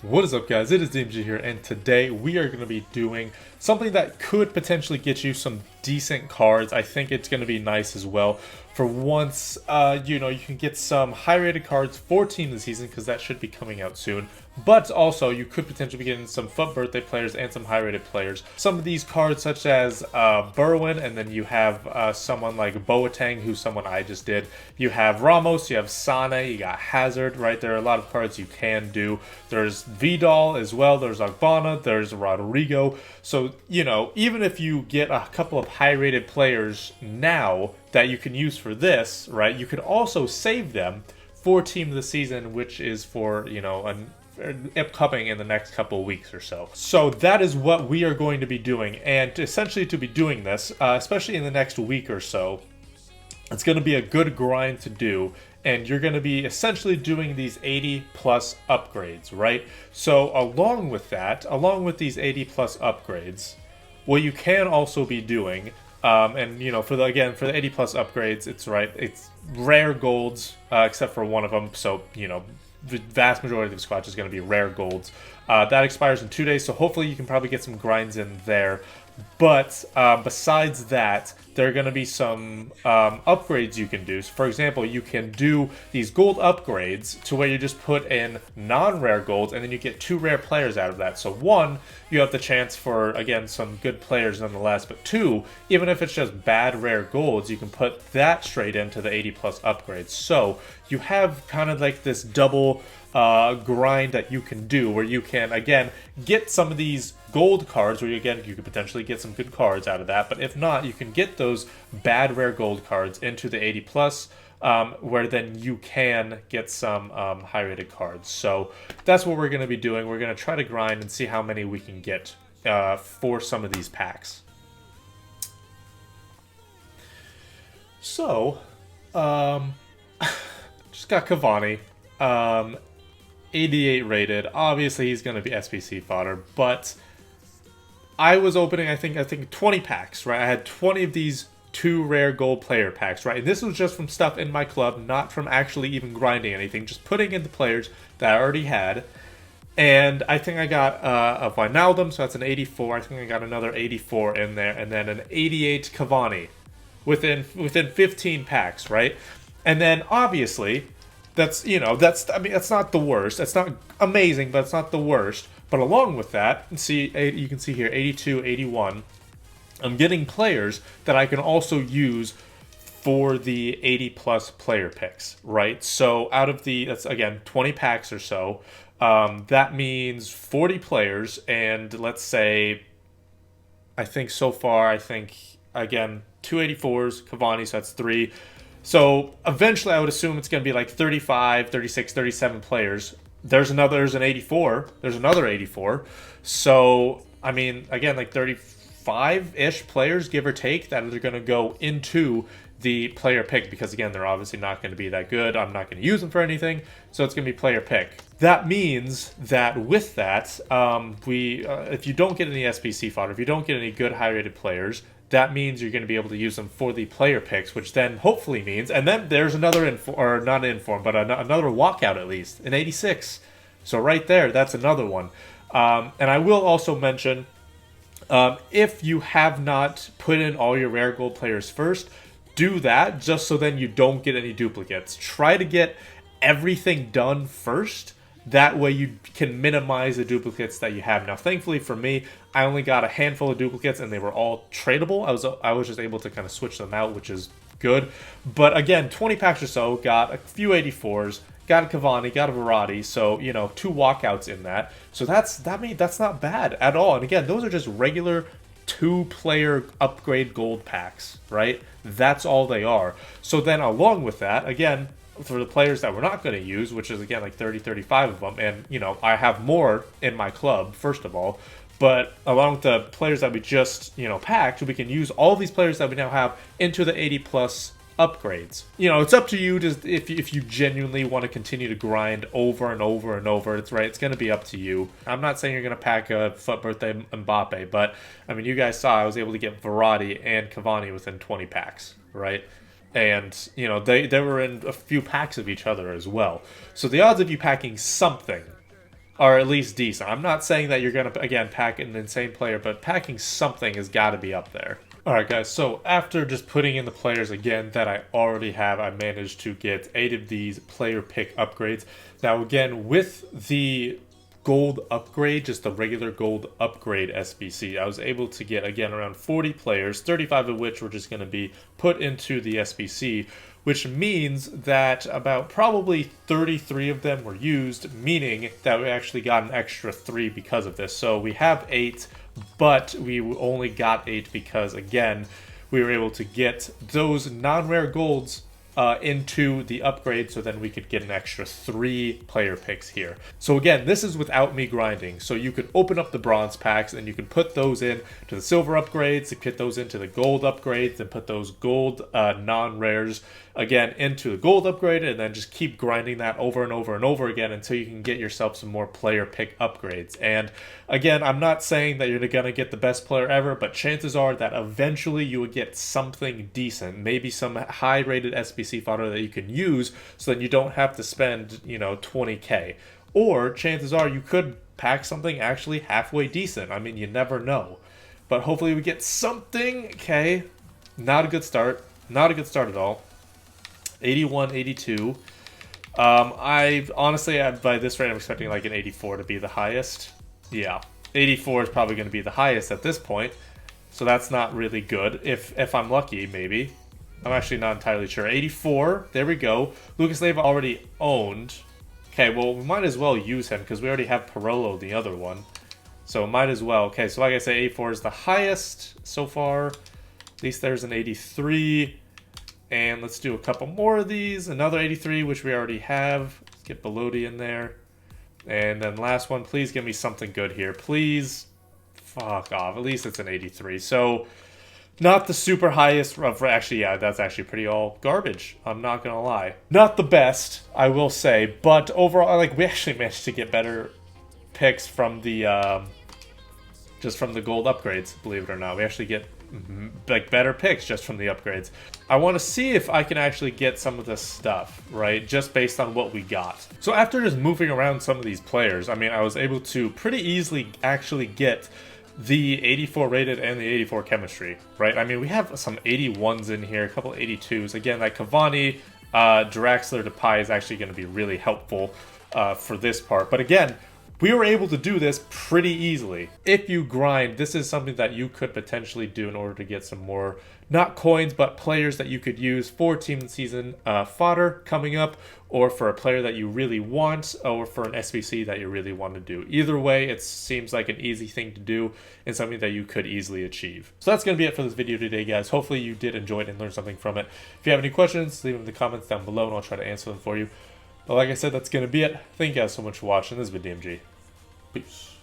What is up, guys? It is DMG here, and today we are going to be doing something that could potentially get you some decent cards. I think it's going to be nice as well. For once, you can get some high-rated cards for Team of the Season, because that should be coming out soon. But also, you could potentially be getting some FUT birthday players and some high-rated players. Some of these cards, such as Berwin, and then you have someone like Boateng, who's someone I just did. You have Ramos, you have Sane, you got Hazard, right? There are a lot of cards you can do. There's Vidal as well, there's Ogbonna, there's Rodrigo. So, even if you get a couple of high-rated players now that you can use for this, right, you could also save them for Team of the Season, which is for, upcoming in the next couple of weeks or so. So that is what we are going to be doing, and essentially to be doing this, especially in the next week or so, it's going to be a good grind to do, and you're going to be essentially doing these 80 plus upgrades, right? So along with these 80 plus upgrades, what you can also be doing, for the 80 plus upgrades, it's rare golds, except for one of them. So the vast majority of the squad is going to be rare golds. That expires in 2 days, so hopefully you can probably get some grinds in there. But besides that, there are going to be some upgrades you can do. So for example, you can do these gold upgrades to where you just put in non-rare golds, and then you get 2 rare players out of that. So 1, you have the chance for, again, some good players nonetheless. But 2, even if it's just bad rare golds, you can put that straight into the 80 plus upgrades. So you have kind of like this double grind that you can do, where you can, again, get some of these gold cards, where you could potentially get some good cards out of that. But if not, you can get those bad rare gold cards into the 80 plus, where then you can get some high rated cards. So that's what we're going to be doing. We're going to try to grind and see how many we can get for some of these packs. So just got Cavani, 88 rated. Obviously he's going to be SBC fodder, but I was opening, I think 20 packs, right? I had 20 of these 2 rare gold player packs, right? And this was just from stuff in my club, not from actually even grinding anything, just putting in the players that I already had. And I think I got a Wijnaldum, so that's an 84. I think I got another 84 in there, and then an 88 Cavani within 15 packs, right? And then obviously, that's not the worst. That's not amazing, but it's not the worst. But along with that, you can see here, 82, 81, I'm getting players that I can also use for the 80 plus player picks, right? So out of that's again 20 packs or so, that means 40 players, and let's say, I think so far, again 284s, Cavani, so that's 3. So eventually I would assume it's going to be like 35, 36, 37 players. There's an 84. There's another 84. So, I mean, again, like 35-ish players, give or take, that are going to go into the player pick, because, again, they're obviously not going to be that good. I'm not going to use them for anything, so it's going to be player pick. That means that with that, if you don't get any SBC fodder, if you don't get any good high-rated players, that means you're going to be able to use them for the player picks, which then hopefully means, and then there's another another walkout at least, an 86. So right there, that's another one. And I will also mention, if you have not put in all your rare gold players first, do that just so then you don't get any duplicates. Try to get everything done first. That way you can minimize the duplicates that you have. Now, thankfully for me, I only got a handful of duplicates, and they were all tradable. I was just able to kind of switch them out, which is good. But again, 20 packs or so, got a few 84s, got a Cavani, got a Verratti, so 2 walkouts in that. So that's not bad at all. And again, those are just regular 2-player upgrade gold packs, right? That's all they are. So then along with that, again, for the players that we're not going to use, which is, again, like 30, 35 of them, and, I have more in my club, first of all, but along with the players that we just, packed, we can use all these players that we now have into the 80 plus upgrades. It's up to you if you genuinely want to continue to grind over and over and over. It's going to be up to you. I'm not saying you're going to pack a FUT birthday Mbappe, but, I mean, you guys saw I was able to get Verratti and Cavani within 20 packs, right? And, they were in a few packs of each other as well. So the odds of you packing something are at least decent. I'm not saying that you're going to, again, pack an insane player, but packing something has got to be up there. Alright guys, so after just putting in the players again that I already have, I managed to get 8 of these player pick upgrades. Now again, with the gold upgrade, just the regular gold upgrade SBC, I was able to get, again, around 40 players, 35 of which were just going to be put into the SBC, which means that about probably 33 of them were used, meaning that we actually got an extra 3 because of this. So we have 8, but we only got 8 because, again, we were able to get those non-rare golds into the upgrade, so then we could get an extra 3 player picks here. So again, this is without me grinding. So you could open up the bronze packs and you can put those in to the silver upgrades, to get those into the gold upgrades, and put those gold non-rares again into the gold upgrade, and then just keep grinding that over and over and over again until you can get yourself some more player pick upgrades. And again, I'm not saying that you're gonna get the best player ever, but chances are that eventually you would get something decent, maybe some high rated SBC fodder that you can use, so that you don't have to spend, you know, 20k. Or chances are you could pack something actually halfway decent. I mean, you never know. But hopefully we get something. Okay, not a good start. Not a good start at all. 81, 82. I honestly, by this rate, I'm expecting like an 84 to be the highest. Yeah, 84 is probably going to be the highest at this point. So that's not really good. If I'm lucky, maybe. I'm actually not entirely sure. 84, there we go. Lucas Leiva already owned. Okay, well, we might as well use him because we already have Parolo, the other one. So might as well. Okay, so like I say, 84 is the highest so far. At least there's an 83. And let's do a couple more of these. Another 83, which we already have. Let's get Belodi in there. And then last one, please give me something good here. Please. Fuck off. At least it's an 83. So, not the super highest. Actually, yeah, that's actually pretty all garbage. I'm not going to lie. Not the best, I will say. But overall, like, we actually managed to get better picks from the, just from the gold upgrades, believe it or not. We actually get like better picks just from the upgrades. I want to see if I can actually get some of this stuff, right? Just based on what we got. So after just moving around some of these players, I mean, I was able to pretty easily actually get the 84 rated and the 84 chemistry, right? I mean, we have some 81s in here, a couple 82s. Again, like Cavani, Draxler, Depay is actually going to be really helpful for this part. But again, we were able to do this pretty easily. If you grind, this is something that you could potentially do in order to get some more, not coins, but players that you could use for team of the season fodder coming up, or for a player that you really want, or for an SBC that you really want to do. Either way, it seems like an easy thing to do and something that you could easily achieve. So that's going to be it for this video today, guys. Hopefully you did enjoy it and learn something from it. If you have any questions, leave them in the comments down below and I'll try to answer them for you. But like I said, that's going to be it. Thank you guys so much for watching. This has been DMG. Peace.